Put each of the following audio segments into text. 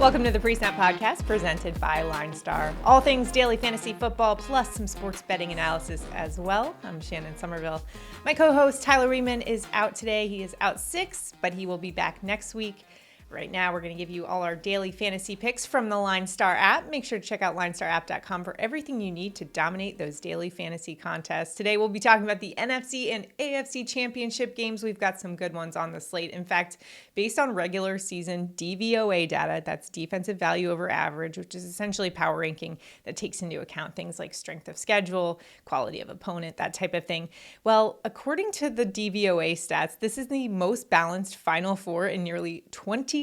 Welcome to the PreSnap Podcast, presented by LineStar. All things daily fantasy football, plus some sports betting analysis as well. I'm Shannon Somerville. My co-host, Tyler Riemann, is out today. He is out sick, but he will be back next week. Right now, we're going to give you all our daily fantasy picks from the LineStar app. Make sure to check out linestarapp.com for everything you need to dominate those daily fantasy contests. Today, we'll be talking about the NFC and AFC championship games. We've got some good ones on the slate. In fact, based on regular season DVOA data, that's defensive value over average, which is essentially power ranking that takes into account things like strength of schedule, quality of opponent, that type of thing. Well, according to the DVOA stats, this is the most balanced Final Four in nearly 25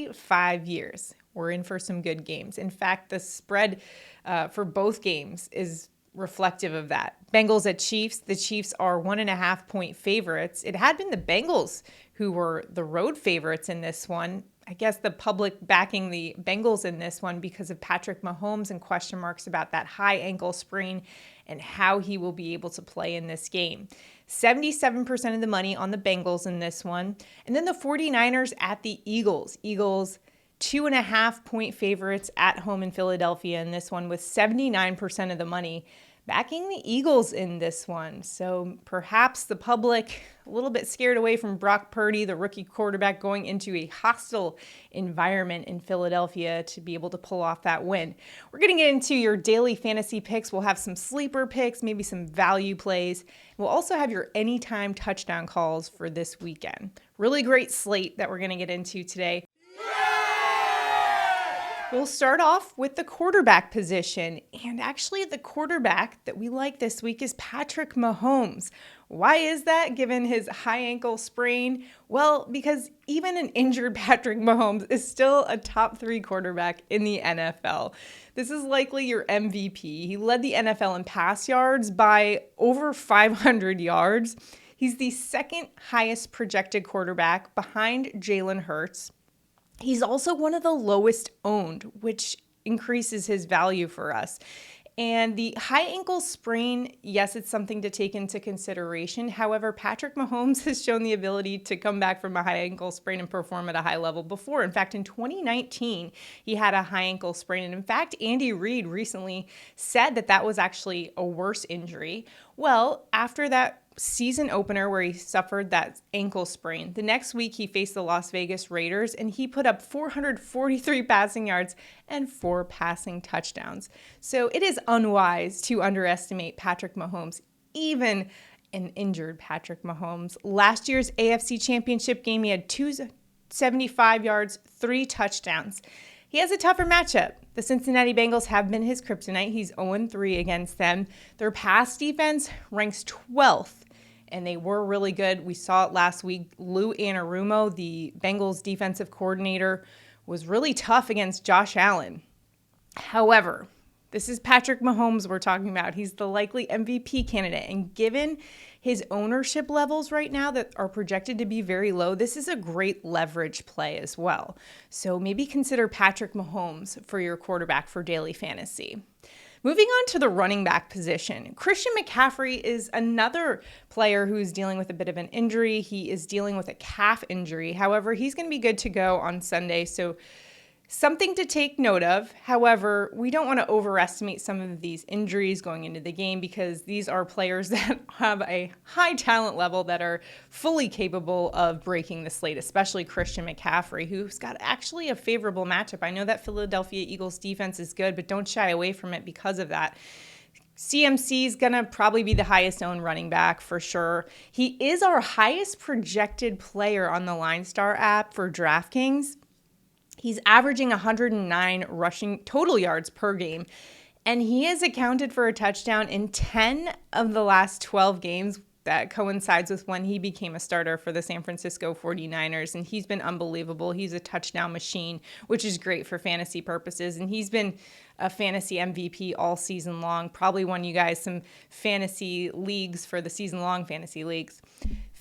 years. We're in for some good games. In fact, the spread for both games is reflective of that. Bengals at Chiefs. The Chiefs are 1.5 point favorites. It had been the Bengals who were the road favorites in this one. I guess the public backing the Bengals in this one because of Patrick Mahomes and question marks about that high ankle sprain and how he will be able to play in this game. 77% of the money on the Bengals in this one. And then the 49ers at the Eagles. Eagles 2.5 point favorites at home in Philadelphia in this one with 79% of the money backing the Eagles in this one. So perhaps the public a little bit scared away from Brock Purdy, the rookie quarterback, going into a hostile environment in Philadelphia to be able to pull off that win. We're going to get into your daily fantasy picks. We'll have some sleeper picks, maybe some value plays. We'll also have your anytime touchdown calls for this weekend. Really great slate that we're going to get into today. We'll start off with the quarterback position. And actually, the quarterback that we like this week is Patrick Mahomes. Why is that, given his high ankle sprain? Well, because even an injured Patrick Mahomes is still a top 3 quarterback in the NFL. This is likely your MVP. He led the NFL in pass yards by over 500 yards. He's the second highest projected quarterback behind Jalen Hurts. He's also one of the lowest owned, which increases his value for us. And the high ankle sprain, yes, it's something to take into consideration. However, Patrick Mahomes has shown the ability to come back from a high ankle sprain and perform at a high level before. In fact, in 2019, he had a high ankle sprain. And in fact, Andy Reid recently said that that was actually a worse injury. Well, after that season opener where he suffered that ankle sprain, the next week he faced the Las Vegas Raiders and he put up 443 passing yards and 4 passing touchdowns. So it is unwise to underestimate Patrick Mahomes, even an injured Patrick Mahomes. Last year's AFC Championship game, he had 275 yards, 3 touchdowns. He has a tougher matchup. The Cincinnati Bengals have been his kryptonite. He's 0-3 against them. Their pass defense ranks 12th, and they were really good. We saw it last week. Lou Anarumo, the Bengals defensive coordinator, was really tough against Josh Allen. However, this is Patrick Mahomes we're talking about. He's the likely MVP candidate, and given his ownership levels right now that are projected to be very low, this is a great leverage play as well. So maybe consider Patrick Mahomes for your quarterback for daily fantasy. Moving on to the running back position, Christian McCaffrey is another player who's dealing with a bit of an injury. He is dealing with a calf injury. However, he's going to be good to go on Sunday, so something to take note of. However, we don't want to overestimate some of these injuries going into the game because these are players that have a high talent level that are fully capable of breaking the slate, especially Christian McCaffrey, who's got actually a favorable matchup. I know that Philadelphia Eagles defense is good, but don't shy away from it because of that. CMC is going to probably be the highest owned running back for sure. He is our highest projected player on the LineStar app for DraftKings. He's averaging 109 rushing total yards per game, and he has accounted for a touchdown in 10 of the last 12 games. That coincides with when he became a starter for the San Francisco 49ers, and he's been unbelievable. He's a touchdown machine, which is great for fantasy purposes, and he's been a fantasy MVP all season long. Probably won you guys some fantasy leagues for the season-long fantasy leagues.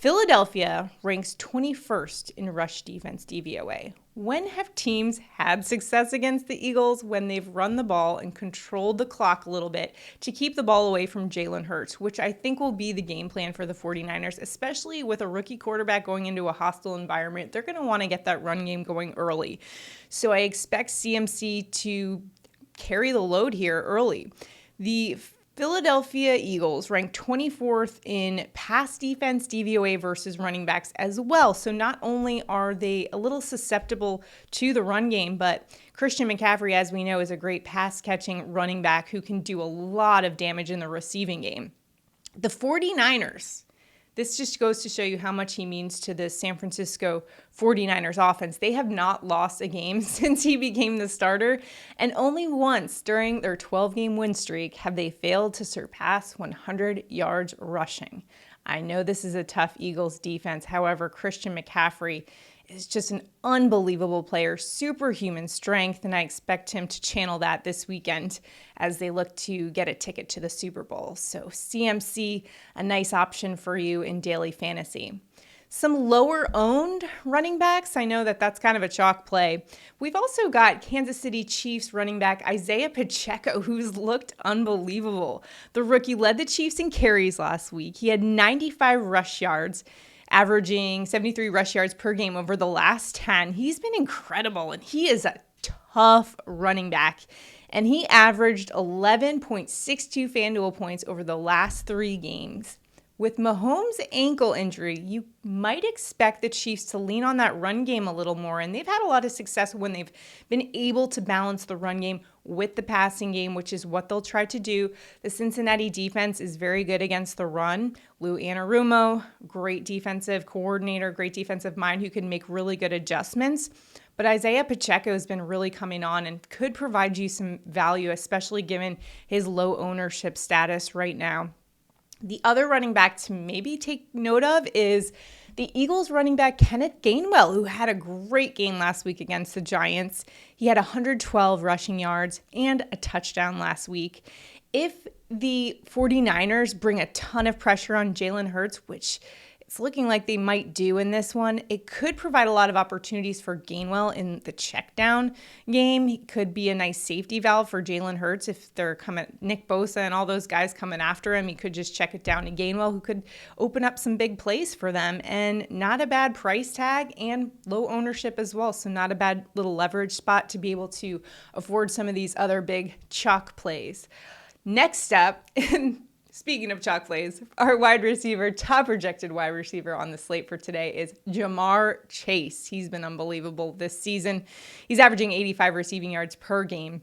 Philadelphia ranks 21st in rush defense DVOA. When have teams had success against the Eagles? When they've run the ball and controlled the clock a little bit to keep the ball away from Jalen Hurts, which I think will be the game plan for the 49ers, especially with a rookie quarterback going into a hostile environment. They're going to want to get that run game going early. So I expect CMC to carry the load here early. The Philadelphia Eagles rank 24th in pass defense DVOA versus running backs as well. So not only are they a little susceptible to the run game, but Christian McCaffrey, as we know, is a great pass-catching running back who can do a lot of damage in the receiving game. The 49ers, this just goes to show you how much he means to the San Francisco 49ers offense. They have not lost a game since he became the starter, and only once during their 12-game win streak have they failed to surpass 100 yards rushing. I know this is a tough Eagles defense. However, Christian McCaffrey is just an unbelievable player, superhuman strength, and I expect him to channel that this weekend as they look to get a ticket to the Super Bowl. So CMC, a nice option for you in daily fantasy. Some lower-owned running backs, I know that that's kind of a chalk play. We've also got Kansas City Chiefs running back Isaiah Pacheco, who's looked unbelievable. The rookie led the Chiefs in carries last week. He had 95 rush yards, averaging 73 rush yards per game over the last 10. He's been incredible, and he is a tough running back. And he averaged 11.62 FanDuel points over the last 3 games. With Mahomes' ankle injury, you might expect the Chiefs to lean on that run game a little more, and they've had a lot of success when they've been able to balance the run game with the passing game, which is what they'll try to do. The Cincinnati defense is very good against the run. Lou Anarumo, great defensive coordinator, great defensive mind who can make really good adjustments. But Isaiah Pacheco has been really coming on and could provide you some value, especially given his low ownership status right now. The other running back to maybe take note of is the Eagles running back Kenneth Gainwell, who had a great game last week against the Giants. He had 112 rushing yards and a touchdown last week. If the 49ers bring a ton of pressure on Jalen Hurts, which it's looking like they might do in this one, it could provide a lot of opportunities for Gainwell in the check down game. He could be a nice safety valve for Jalen Hurts if they're coming, Nick Bosa and all those guys coming after him. He could just check it down to Gainwell, who could open up some big plays for them, and not a bad price tag and low ownership as well. So not a bad little leverage spot to be able to afford some of these other big chalk plays. Next up, speaking of chalk plays, our top projected wide receiver on the slate for today is Ja'Marr Chase. He's been unbelievable this season. He's averaging 85 receiving yards per game,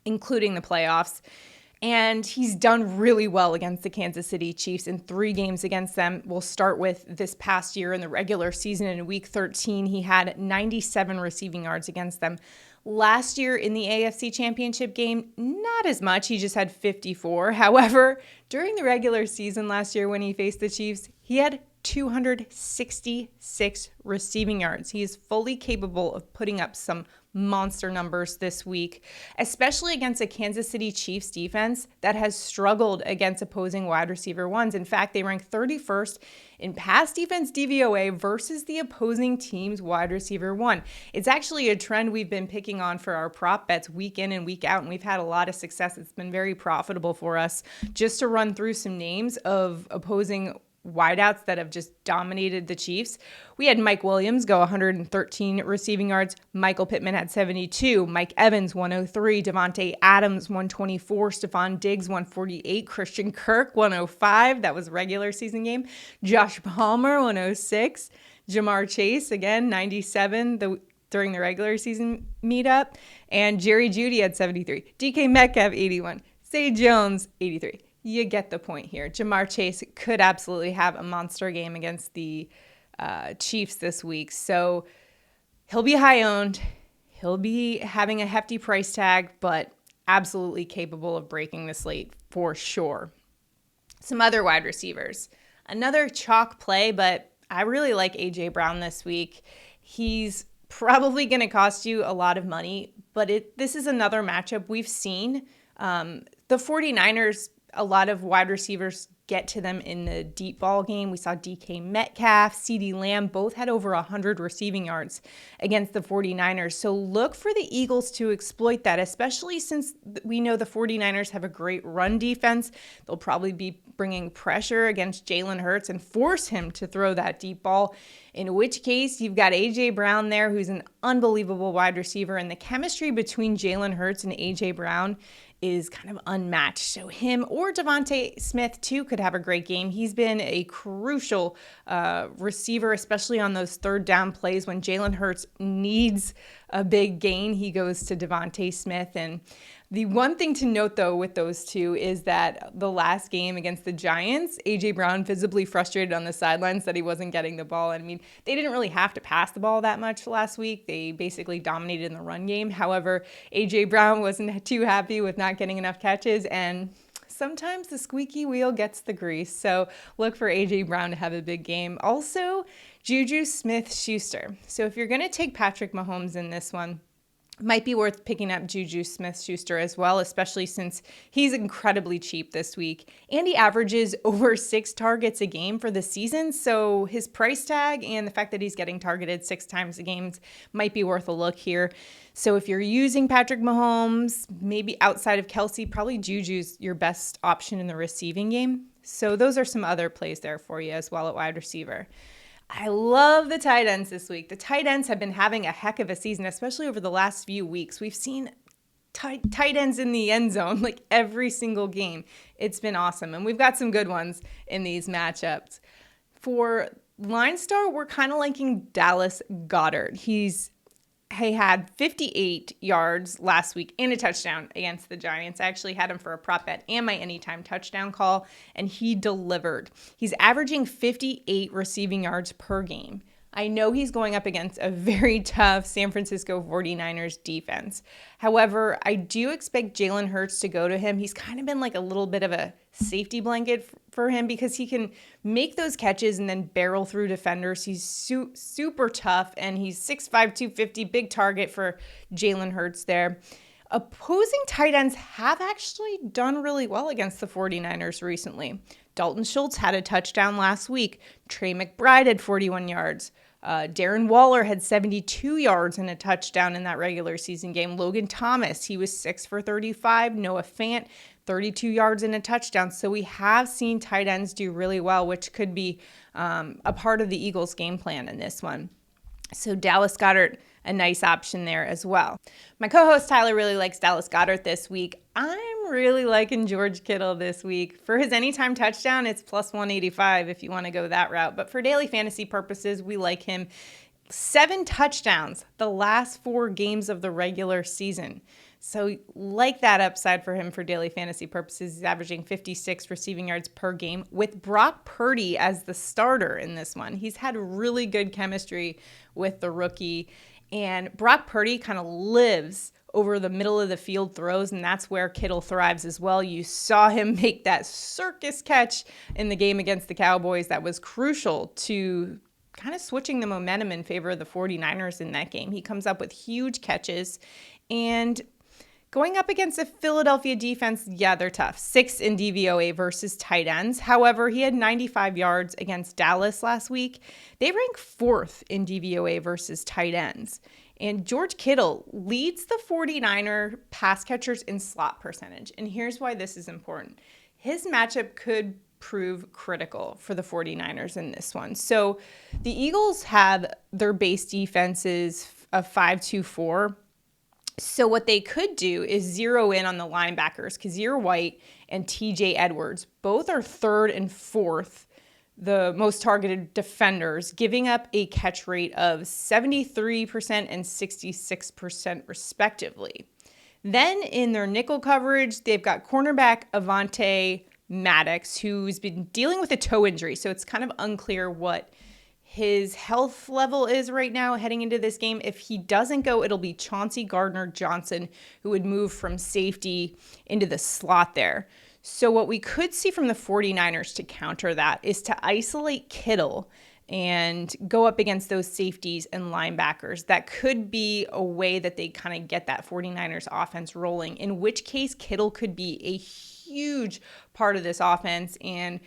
including the playoffs. And he's done really well against the Kansas City Chiefs in 3 games against them. We'll start with this past year in the regular season. In week 13, he had 97 receiving yards against them. Last year in the AFC Championship game, not as much. He just had 54. However, during the regular season last year when he faced the Chiefs, he had 266 receiving yards. He is fully capable of putting up some monster numbers this week, especially against a Kansas City Chiefs defense that has struggled against opposing wide receiver ones. In fact, they rank 31st in pass defense DVOA versus the opposing team's wide receiver one. It's actually a trend we've been picking on for our prop bets week in and week out, and we've had a lot of success. It's been very profitable for us. Just to run through some names of opposing wideouts that have just dominated the Chiefs. We had Mike Williams go 113 receiving yards. Michael Pittman had 72. Mike Evans, 103. Devontae Adams, 124. Stephon Diggs, 148. Christian Kirk, 105. That was regular season game. Josh Palmer, 106. Ja'Marr Chase, again, 97 during the regular season meetup. And Jerry Jeudy had 73. DK Metcalf, 81. Zay Jones, 83. You get the point here. Ja'Marr Chase could absolutely have a monster game against the Chiefs this week. So he'll be high owned. He'll be having a hefty price tag, but absolutely capable of breaking the slate for sure. Some other wide receivers. Another chalk play, but I really like AJ Brown this week. He's probably going to cost you a lot of money, but this is another matchup we've seen. The 49ers, a lot of wide receivers get to them in the deep ball game. We saw DK Metcalf, CeeDee Lamb, both had over 100 receiving yards against the 49ers. So look for the Eagles to exploit that, especially since we know the 49ers have a great run defense. They'll probably be bringing pressure against Jalen Hurts and force him to throw that deep ball, in which case you've got AJ Brown there, who's an unbelievable wide receiver, and the chemistry between Jalen Hurts and AJ Brown is kind of unmatched. So him or Devontae Smith too could have a great game. He's been a crucial receiver, especially on those third down plays when Jalen Hurts needs a big gain. He goes to Devontae Smith. And the one thing to note, though, with those two is that the last game against the Giants, AJ Brown visibly frustrated on the sidelines that he wasn't getting the ball. I mean, they didn't really have to pass the ball that much last week. They basically dominated in the run game. However, AJ Brown wasn't too happy with not getting enough catches, and sometimes the squeaky wheel gets the grease. So look for AJ Brown to have a big game. Also, JuJu Smith-Schuster. So if you're going to take Patrick Mahomes in this one, might be worth picking up JuJu Smith-Schuster as well, especially since he's incredibly cheap this week. And he averages over 6 targets a game for the season. So his price tag and the fact that he's getting targeted 6 times a game might be worth a look here. So if you're using Patrick Mahomes, maybe outside of Kelsey, probably JuJu's your best option in the receiving game. So those are some other plays there for you as well at wide receiver. I love the tight ends this week. The tight ends have been having a heck of a season, especially over the last few weeks. We've seen tight ends in the end zone like every single game. It's been awesome. And we've got some good ones in these matchups. For LineStar, we're kind of liking Dallas Goedert. He had 58 yards last week and a touchdown against the Giants. I actually had him for a prop bet and my anytime touchdown call, and he delivered. He's averaging 58 receiving yards per game. I know he's going up against a very tough San Francisco 49ers defense. However, I do expect Jalen Hurts to go to him. He's kind of been like a little bit of a safety blanket for him because he can make those catches and then barrel through defenders. He's super tough, and he's 6'5", 250, big target for Jalen Hurts there. Opposing tight ends have actually done really well against the 49ers recently. Dalton Schultz had a touchdown last week. Trey McBride had 41 yards. Darren Waller had 72 yards and a touchdown in that regular season game. Logan Thomas, he was 6 for 35. Noah Fant, 32 yards and a touchdown. So we have seen tight ends do really well, which could be a part of the Eagles' game plan in this one. So Dallas Goedert, a nice option there as well. My co-host Tyler really likes Dallas Goedert this week. I'm really liking George Kittle this week. For his anytime touchdown, it's plus 185 if you want to go that route. But for daily fantasy purposes, we like him. 7 touchdowns the last 4 games of the regular season. So like that upside for him for daily fantasy purposes. He's averaging 56 receiving yards per game with Brock Purdy as the starter in this one. He's had really good chemistry with the rookie. And Brock Purdy kind of lives over the middle of the field throws, and that's where Kittle thrives as well. You saw him make that circus catch in the game against the Cowboys that was crucial to kind of switching the momentum in favor of the 49ers in that game. He comes up with huge catches, and going up against a Philadelphia defense, yeah, they're tough. 6 in DVOA versus tight ends. However, he had 95 yards against Dallas last week. They rank 4th in DVOA versus tight ends. And George Kittle leads the 49er pass catchers in slot percentage. And here's why this is important. His matchup could prove critical for the 49ers in this one. So the Eagles have their base defenses of 5-2-4. So what they could do is zero in on the linebackers. Kazir White and TJ Edwards both are 3rd and 4th, the most targeted defenders, giving up a catch rate of 73% and 66% respectively. Then in their nickel coverage, they've got cornerback Avonte Maddox, who's been dealing with a toe injury. So it's kind of unclear what his health level is right now heading into this game. If he doesn't go, it'll be Chauncey Gardner-Johnson, who would move from safety into the slot there. So what we could see from the 49ers to counter that is to isolate Kittle and go up against those safeties and linebackers. That could be a way that they kind of get that 49ers offense rolling, in which case Kittle could be a huge part of this offense. And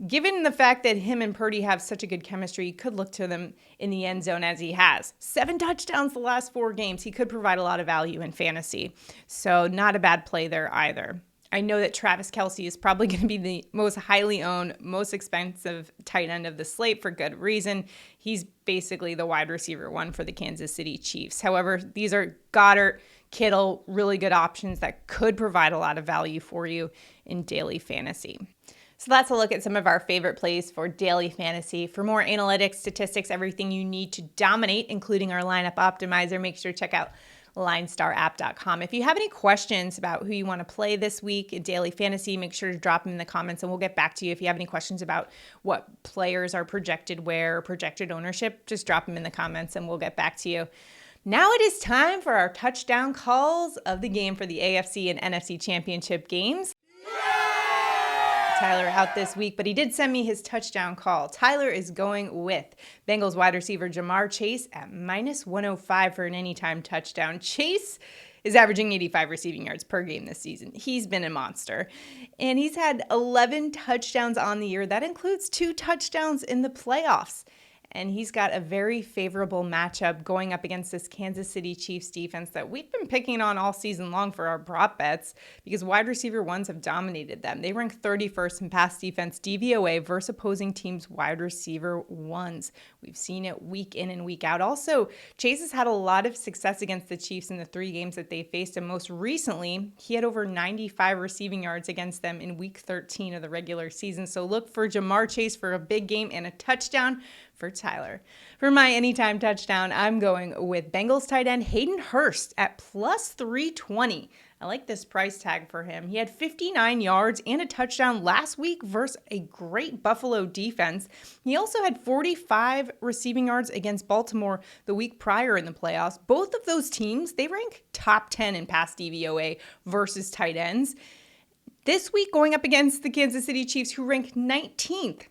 given the fact that him and Purdy have such a good chemistry, you could look to them in the end zone as he has. 7 touchdowns the last 4 games. He could provide a lot of value in fantasy. So not a bad play there either. I know that Travis Kelce is probably going to be the most highly owned, most expensive tight end of the slate for good reason. He's basically the wide receiver 1 for the Kansas City Chiefs. However, these are Goedert, Kittle, really good options that could provide a lot of value for you in daily fantasy. So that's a look at some of our favorite plays for daily fantasy. For more analytics, statistics, everything you need to dominate, including our lineup optimizer, make sure to check out linestarapp.com. If you have any questions about who you want to play this week in daily fantasy, make sure to drop them in the comments and we'll get back to you. If you have any questions about what players are projected where, projected ownership, just drop them in the comments and we'll get back to you. Now it is time for our touchdown calls of the game for the AFC and NFC championship games. Tyler out this week, but he did send me his touchdown call. Tyler is going with Bengals wide receiver Ja'Marr Chase at -105 for an anytime touchdown. Chase is averaging 85 receiving yards per game this season. He's been a monster. And he's had 11 touchdowns on the year. That includes 2 touchdowns in the playoffs. And he's got a very favorable matchup going up against this Kansas City Chiefs defense that we've been picking on all season long for our prop bets because wide receiver 1s have dominated them. They rank 31st in pass defense DVOA versus opposing teams' wide receiver 1s. We've seen it week in and week out. Also, Chase has had a lot of success against the Chiefs in the 3 games that they faced, and most recently, he had over 95 receiving yards against them in week 13 of the regular season. So look for Ja'Marr Chase for a big game and a touchdown for Tyler. For my anytime touchdown, I'm going with Bengals tight end Hayden Hurst at +320. I like this price tag for him. He had 59 yards and a touchdown last week versus a great Buffalo defense. He also had 45 receiving yards against Baltimore the week prior in the playoffs. Both of those teams, they rank top 10 in pass DVOA versus tight ends. This week going up against the Kansas City Chiefs, who rank 19th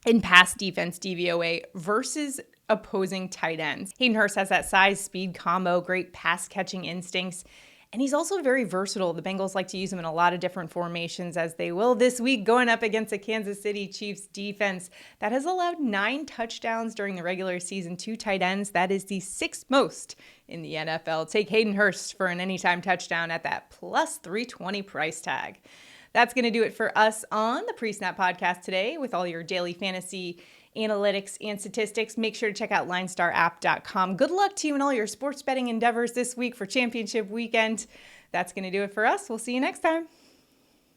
in pass defense DVOA versus opposing tight ends. Hayden Hurst has that size, speed combo, great pass catching instincts, and he's also very versatile. The Bengals like to use him in a lot of different formations, as they will this week, going up against a Kansas City Chiefs defense that has allowed 9 touchdowns during the regular season to tight ends. That is the 6th most in the NFL. Take Hayden Hurst for an anytime touchdown at that +320 price tag. That's going to do it for us on the PreSnap Podcast today with all your daily fantasy analytics and statistics. Make sure to check out linestarapp.com. Good luck to you in all your sports betting endeavors this week for championship weekend. That's going to do it for us. We'll see you next time.